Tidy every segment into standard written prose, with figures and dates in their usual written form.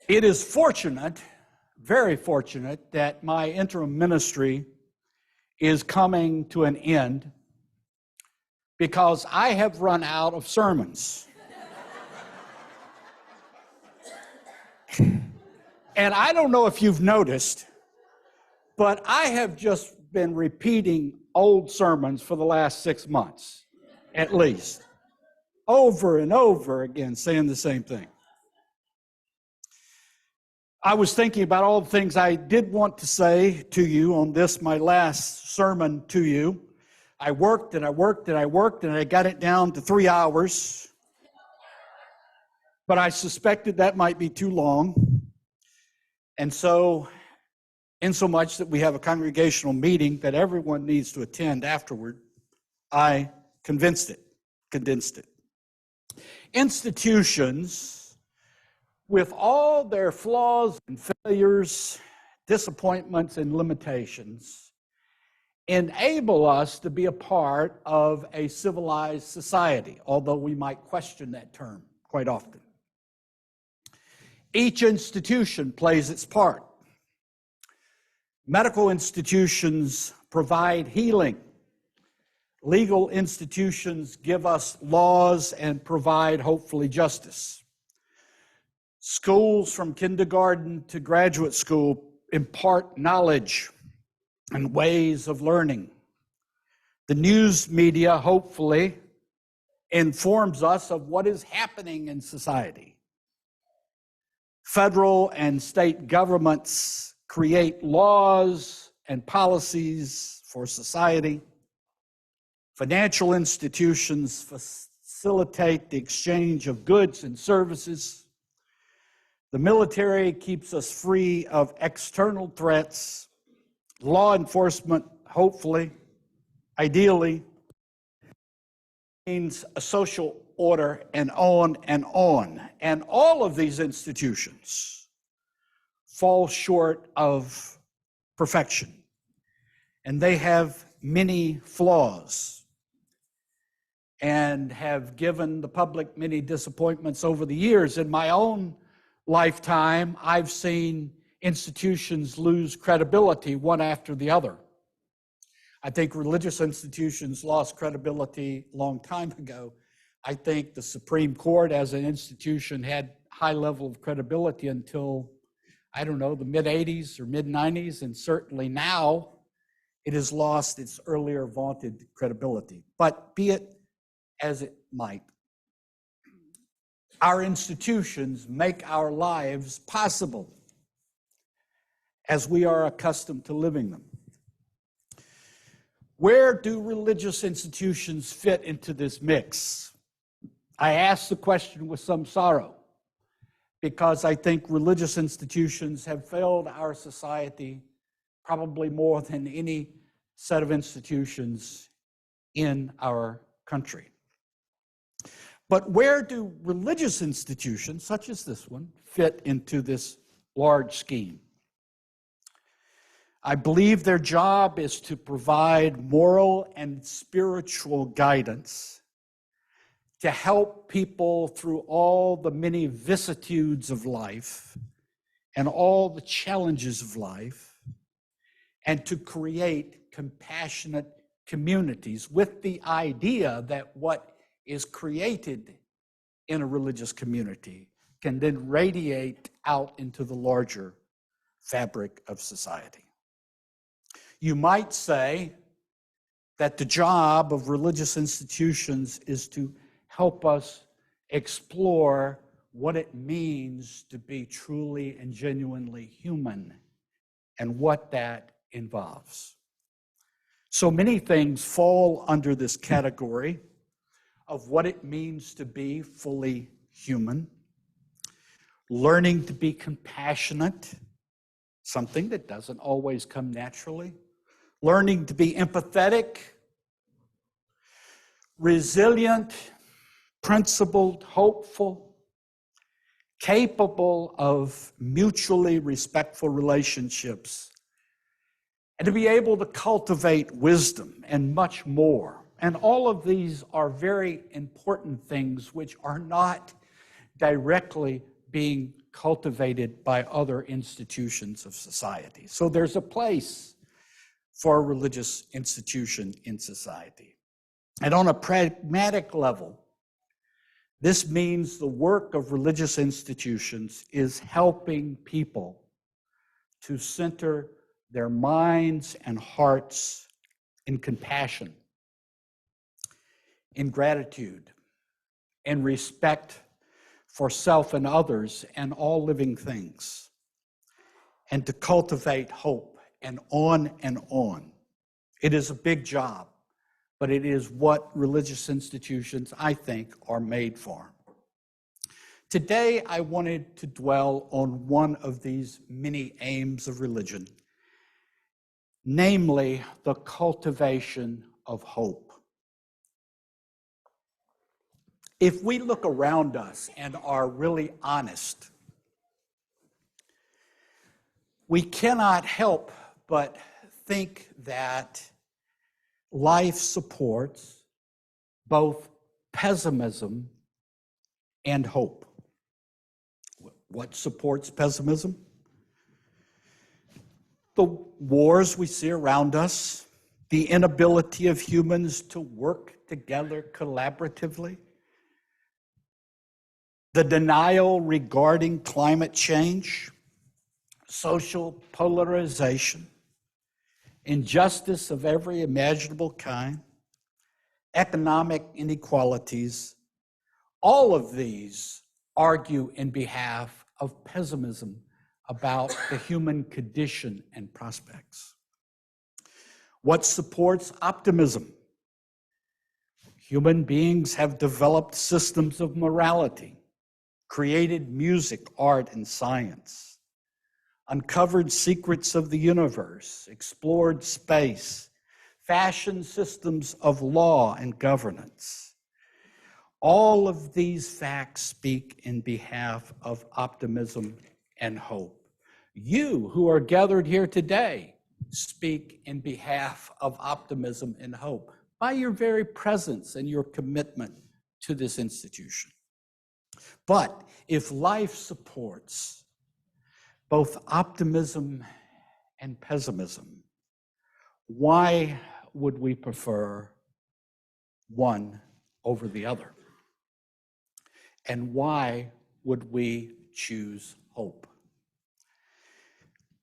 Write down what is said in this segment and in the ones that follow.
It is fortunate, very fortunate, that my interim ministry is coming to an end because I have run out of sermons. And I don't know if you've noticed, but I have just been repeating old sermons for the last 6 months, at least, over and over again, saying the same thing. I was thinking about all the things I did want to say to you on this, my last sermon to you. I worked and I worked and I worked and I got it down to 3 hours. But I suspected that might be too long. And so, insomuch that we have a congregational meeting that everyone needs to attend afterward, I condensed it. Institutions, with all their flaws and failures, disappointments and limitations, enable us to be a part of a civilized society, although we might question that term quite often. Each institution plays its part. Medical institutions provide healing. Legal institutions give us laws and provide, hopefully, justice. Schools from kindergarten to graduate school impart knowledge and ways of learning. The news media, hopefully, informs us of what is happening in society. Federal and state governments create laws and policies for society. Financial institutions facilitate the exchange of goods and services. The military keeps us free of external threats. Law enforcement, hopefully, ideally, means a social order, and on and on. And all of these institutions fall short of perfection. And they have many flaws and have given the public many disappointments over the years. In my own lifetime, I've seen institutions lose credibility one after the other. I think religious institutions lost credibility a long time ago. I think the Supreme Court as an institution had high level of credibility until, I don't know, the mid-'80s or mid-'90s, and certainly now it has lost its earlier vaunted credibility. But be it as it might, our institutions make our lives possible as we are accustomed to living them. Where do religious institutions fit into this mix? I ask the question with some sorrow, because I think religious institutions have failed our society probably more than any set of institutions in our country. But where do religious institutions, such as this one, fit into this large scheme? I believe their job is to provide moral and spiritual guidance to help people through all the many vicissitudes of life and all the challenges of life, and to create compassionate communities with the idea that what is created in a religious community can then radiate out into the larger fabric of society. You might say that the job of religious institutions is to help us explore what it means to be truly and genuinely human and what that involves. So many things fall under this category of what it means to be fully human, learning to be compassionate, something that doesn't always come naturally, learning to be empathetic, resilient, principled, hopeful, capable of mutually respectful relationships, and to be able to cultivate wisdom and much more. And all of these are very important things which are not directly being cultivated by other institutions of society. So there's a place for a religious institution in society. And on a pragmatic level, this means the work of religious institutions is helping people to center their minds and hearts in compassion, in gratitude, in respect for self and others and all living things, and to cultivate hope, and on and on. It is a big job, but it is what religious institutions, I think, are made for. Today, I wanted to dwell on one of these many aims of religion, namely the cultivation of hope. If we look around us and are really honest, we cannot help but think that life supports both pessimism and hope. What supports pessimism? The wars we see around us, the inability of humans to work together collaboratively, the denial regarding climate change, social polarization, injustice of every imaginable kind, economic inequalities, all of these argue in behalf of pessimism about the human condition and prospects. What supports optimism? Human beings have developed systems of morality, created music, art, and science, uncovered secrets of the universe, explored space, fashioned systems of law and governance. All of these facts speak in behalf of optimism and hope. You who are gathered here today speak in behalf of optimism and hope by your very presence and your commitment to this institution. But if life supports both optimism and pessimism, why would we prefer one over the other? And why would we choose hope?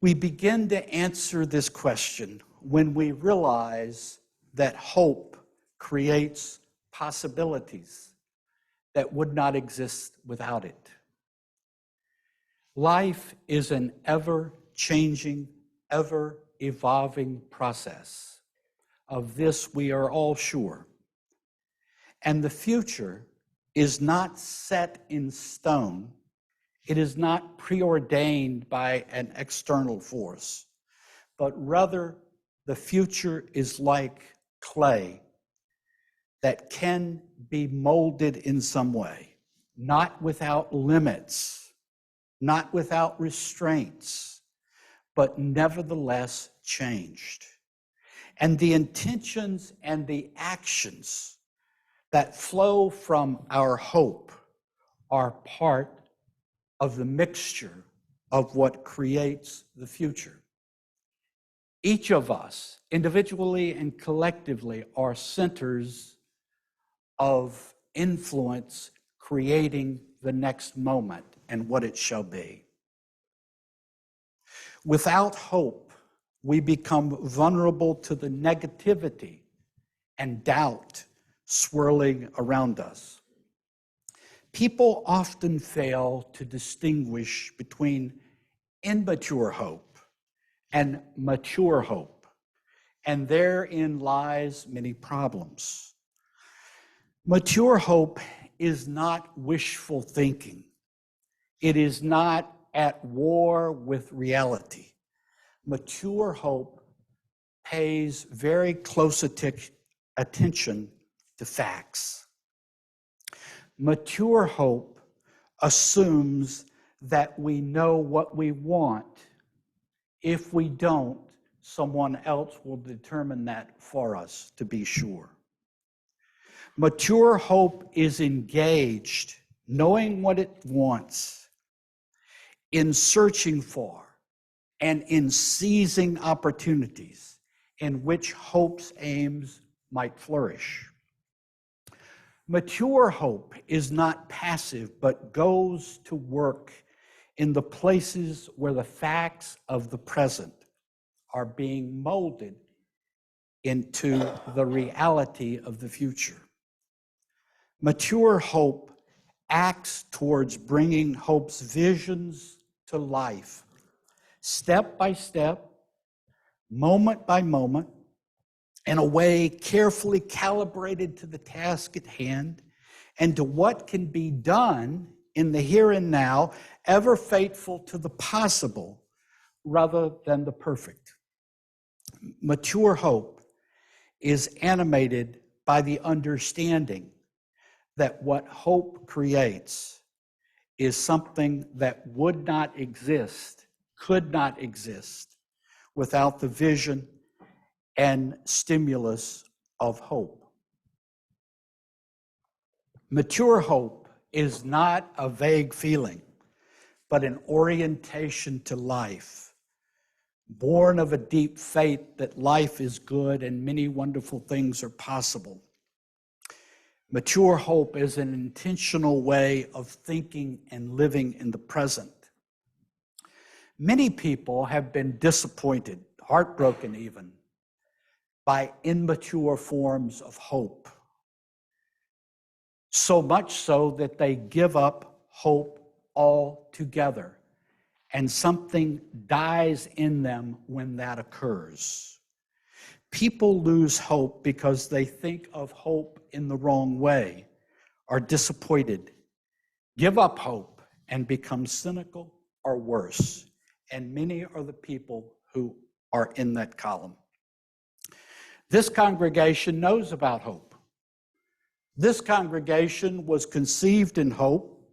We begin to answer this question when we realize that hope creates possibilities that would not exist without it. Life is an ever-changing, ever-evolving process. Of this we are all sure. And the future is not set in stone. It is not preordained by an external force, but rather the future is like clay that can be molded in some way, not without limits, not without restraints, but nevertheless changed. And the intentions and the actions that flow from our hope are part of the mixture of what creates the future. Each of us, individually and collectively, are centers of influence creating the next moment and what it shall be. Without hope, we become vulnerable to the negativity and doubt swirling around us. People often fail to distinguish between immature hope and mature hope, and therein lies many problems. Mature hope is not wishful thinking. It is not at war with reality. Mature hope pays very close attention to facts. Mature hope assumes that we know what we want. If we don't, someone else will determine that for us, to be sure. Mature hope is engaged, knowing what it wants, in searching for and in seizing opportunities in which hope's aims might flourish. Mature hope is not passive, but goes to work in the places where the facts of the present are being molded into the reality of the future. Mature hope acts towards bringing hope's visions to life, step by step, moment by moment, in a way carefully calibrated to the task at hand and to what can be done in the here and now, ever faithful to the possible rather than the perfect. Mature hope is animated by the understanding that what hope creates is something that would not exist, could not exist, without the vision and stimulus of hope. Mature hope is not a vague feeling, but an orientation to life, born of a deep faith that life is good and many wonderful things are possible. Mature hope is an intentional way of thinking and living in the present. Many people have been disappointed, heartbroken even, by immature forms of hope. So much so that they give up hope altogether, and something dies in them when that occurs. People lose hope because they think of hope in the wrong way, are disappointed, give up hope, and become cynical or worse. And many are the people who are in that column. This congregation knows about hope. This congregation was conceived in hope,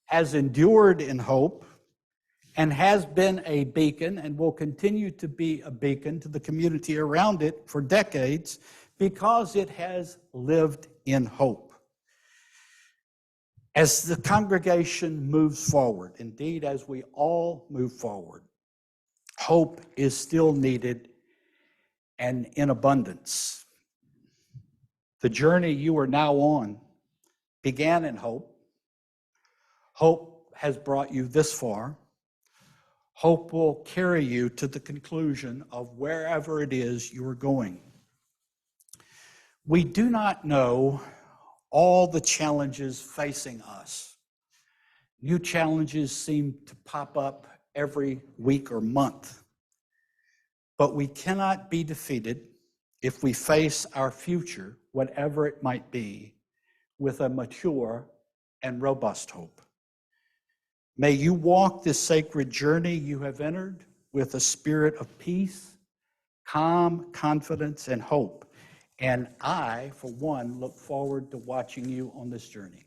has endured in hope, and has been a beacon and will continue to be a beacon to the community around it for decades because it has lived in hope. As the congregation moves forward, indeed as we all move forward, hope is still needed and in abundance. The journey you are now on began in hope. Hope has brought you this far. Hope will carry you to the conclusion of wherever it is you are going. We do not know all the challenges facing us. New challenges seem to pop up every week or month. But we cannot be defeated if we face our future, whatever it might be, with a mature and robust hope. May you walk this sacred journey you have entered with a spirit of peace, calm, confidence, and hope. And I, for one, look forward to watching you on this journey.